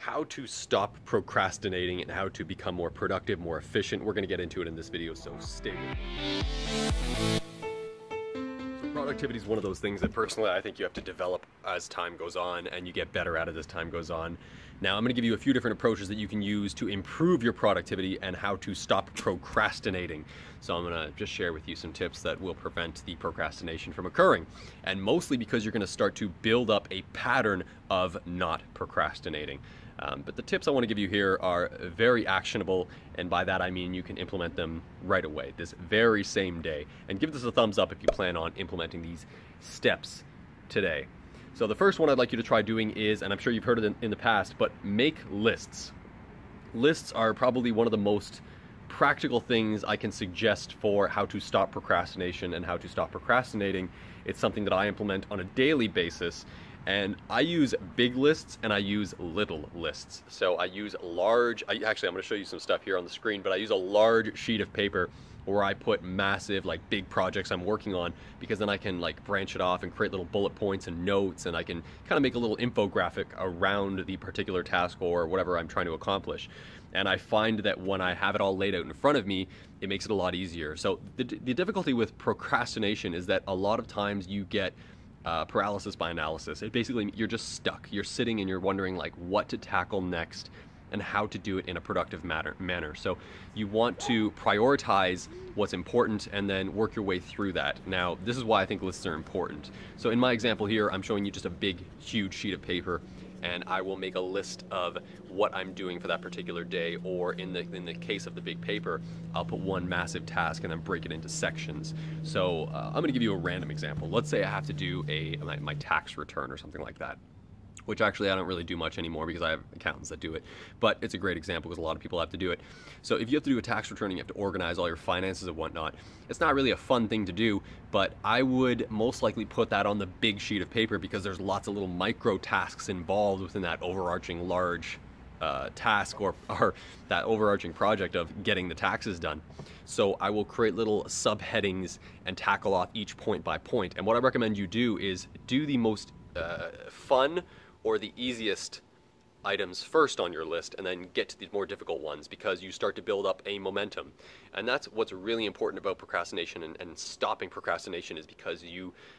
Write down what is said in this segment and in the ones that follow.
how to stop procrastinating and how to become more productive, more efficient. We're going to get into it in this video, so stay with me. So productivity is one of those things that personally I think you have to develop as time goes on, and you get better at it as time goes on. Now I'm going to give you a few different approaches that you can use to improve your productivity and how to stop procrastinating. So I'm going to just share with you some tips that will prevent the procrastination from occurring, and mostly because you're going to start to build up a pattern of not procrastinating. But the tips I want to give you here are very actionable, and by that I mean you can implement them right away, this very same day. And give this a thumbs up if you plan on implementing these steps today. So the first one I'd like you to try doing is, and I'm sure you've heard it in the past, but make lists. Lists are probably one of the most practical things I can suggest for how to stop procrastination and how to stop procrastinating. It's something that I implement on a daily basis. And I use big lists and I use little lists. So I use large, actually I'm going to show you some stuff here on the screen, but I use a large sheet of paper where I put massive, like, big projects I'm working on, because then I can like branch it off and create little bullet points and notes, and I can kind of make a little infographic around the particular task or whatever I'm trying to accomplish. And I find that when I have it all laid out in front of me, it makes it a lot easier. So the difficulty with procrastination is that a lot of times you get paralysis by analysis. It basically, you're just stuck. You're sitting and you're wondering like what to tackle next and how to do it in a productive manner. So you want to prioritize what's important and then work your way through that. Now, this is why I think lists are important. So in my example here, I'm showing you just a big, huge sheet of paper, and I will make a list of what I'm doing for that particular day, or in the case of the big paper, I'll put one massive task and then break it into sections. So I'm gonna give you a random example. Let's say I have to do my tax return or something like that, which actually I don't really do much anymore because I have accountants that do it. But it's a great example because a lot of people have to do it. So if you have to do a tax return and you have to organize all your finances and whatnot, it's not really a fun thing to do, but I would most likely put that on the big sheet of paper because there's lots of little micro tasks involved within that overarching large task or that overarching project of getting the taxes done. So I will create little subheadings and tackle off each point by point. And what I recommend you do is do the most fun or the easiest items first on your list, and then get to the more difficult ones, because you start to build up a momentum. And that's what's really important about procrastination and stopping procrastination, is because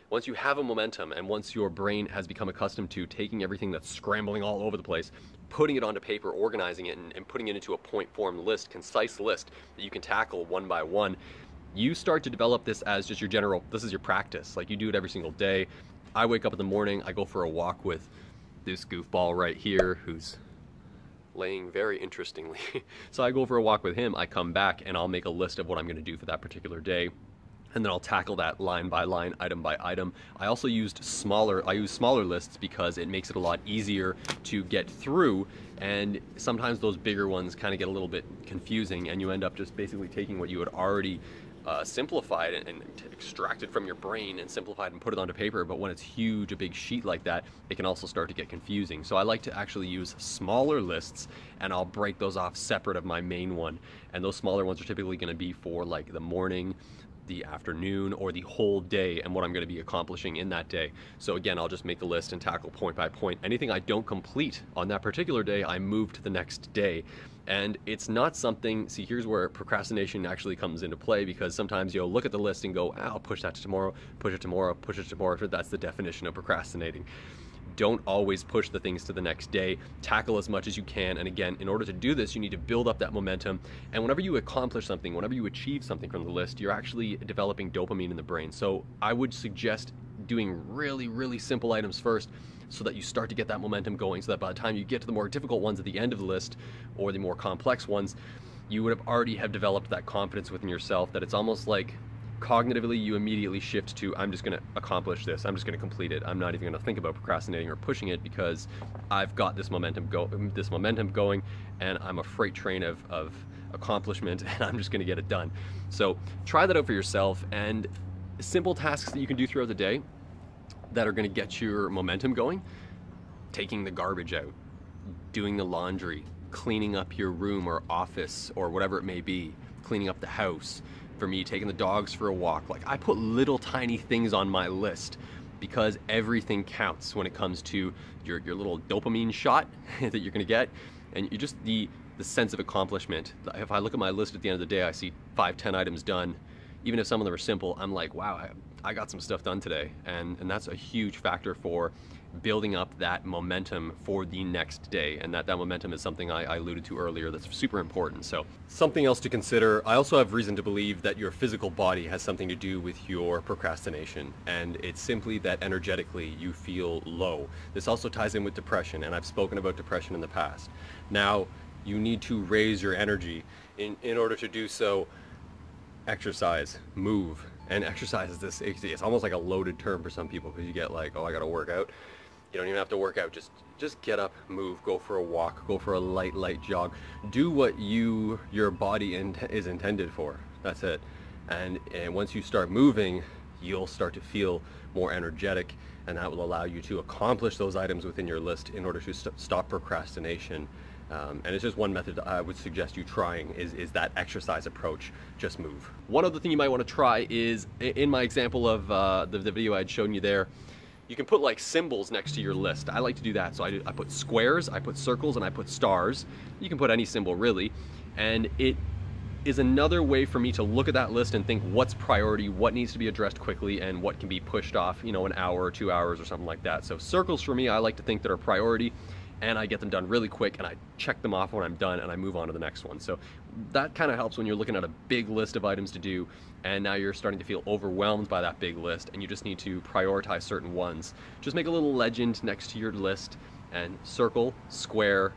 once you have a momentum and once your brain has become accustomed to taking everything that's scrambling all over the place, putting it onto paper, organizing it, and putting it into a point form list, concise list that you can tackle one by one, you start to develop this as just this is your practice. Like, you do it every single day. I wake up in the morning, I go for a walk with this goofball right here who's laying very interestingly. So I go for a walk with him, I come back, and I'll make a list of what I'm going to do for that particular day, and then I'll tackle that line by line, item by item. I also use smaller lists because it makes it a lot easier to get through, and sometimes those bigger ones kind of get a little bit confusing, and you end up just basically taking what you had already simplified and extracted from your brain and simplified and put it onto paper. But when it's huge, a big sheet like that, it can also start to get confusing. So I like to actually use smaller lists, and I'll break those off separate of my main one. And those smaller ones are typically going to be for like the morning, the afternoon, or the whole day, and what I'm going to be accomplishing in that day. So again, I'll just make the list and tackle point by point. Anything I don't complete on that particular day, I move to the next day. And it's not something, see, here's where procrastination actually comes into play, because sometimes you'll look at the list and go, I'll push that to tomorrow, push it tomorrow, push it tomorrow. That's the definition of procrastinating. Don't always push the things to the next day. Tackle as much as you can. And again, in order to do this, you need to build up that momentum. And whenever you accomplish something, whenever you achieve something from the list, you're actually developing dopamine in the brain. So I would suggest doing really, really simple items first, so that you start to get that momentum going, so that by the time you get to the more difficult ones at the end of the list, or the more complex ones, you would have already developed that confidence within yourself that it's almost like cognitively you immediately shift to, I'm just going to accomplish this, I'm just going to complete it, I'm not even going to think about procrastinating or pushing it, because I've got this momentum going, and I'm a freight train of accomplishment, and I'm just going to get it done. So try that out for yourself, and simple tasks that you can do throughout the day that are going to get your momentum going: taking the garbage out, doing the laundry, cleaning up your room or office or whatever it may be, cleaning up the house. For me, taking the dogs for a walk. Like, I put little tiny things on my list because everything counts when it comes to your little dopamine shot that you're gonna get, and you just the sense of accomplishment. If I look at my list at the end of the day, I see 5-10 items done. Even if some of them are simple, I'm like, wow, I got some stuff done today. And that's a huge factor for building up that momentum for the next day. And that momentum is something I alluded to earlier that's super important. So something else to consider, I also have reason to believe that your physical body has something to do with your procrastination. And it's simply that energetically you feel low. This also ties in with depression, and I've spoken about depression in the past. Now, you need to raise your energy. In order to do so, exercise, move. And exercise is this, it's almost like a loaded term for some people, because you get like, oh, I gotta work out. You don't even have to work out, just get up, move, go for a walk, go for a light jog. Do what your body is intended for. That's it. And once you start moving, you'll start to feel more energetic, and that will allow you to accomplish those items within your list in order to stop procrastination. And it's just one method I would suggest you trying is that exercise approach. Just move. One other thing you might want to try is, in my example of the video I had shown you there, you can put like symbols next to your list. I like to do that. So I put squares, I put circles, and I put stars. You can put any symbol really. And it is another way for me to look at that list and think what's priority, what needs to be addressed quickly, and what can be pushed off, an hour or 2 hours or something like that. So circles for me, I like to think that are priority, and I get them done really quick, and I check them off when I'm done, and I move on to the next one. So that kind of helps when you're looking at a big list of items to do, and now you're starting to feel overwhelmed by that big list, and you just need to prioritize certain ones. Just make a little legend next to your list, and circle, square,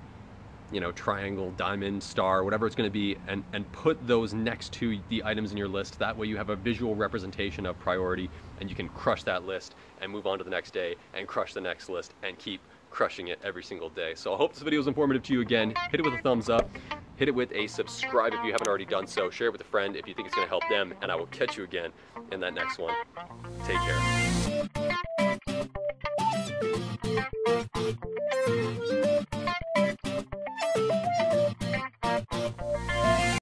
triangle, diamond, star, whatever it's going to be, and put those next to the items in your list. That way you have a visual representation of priority, and you can crush that list and move on to the next day and crush the next list and keep crushing it every single day. So I hope this video was informative to you. Again, hit it with a thumbs up, hit it with a subscribe if you haven't already done so, share it with a friend if you think it's going to help them, and I will catch you again in that next one. Take care.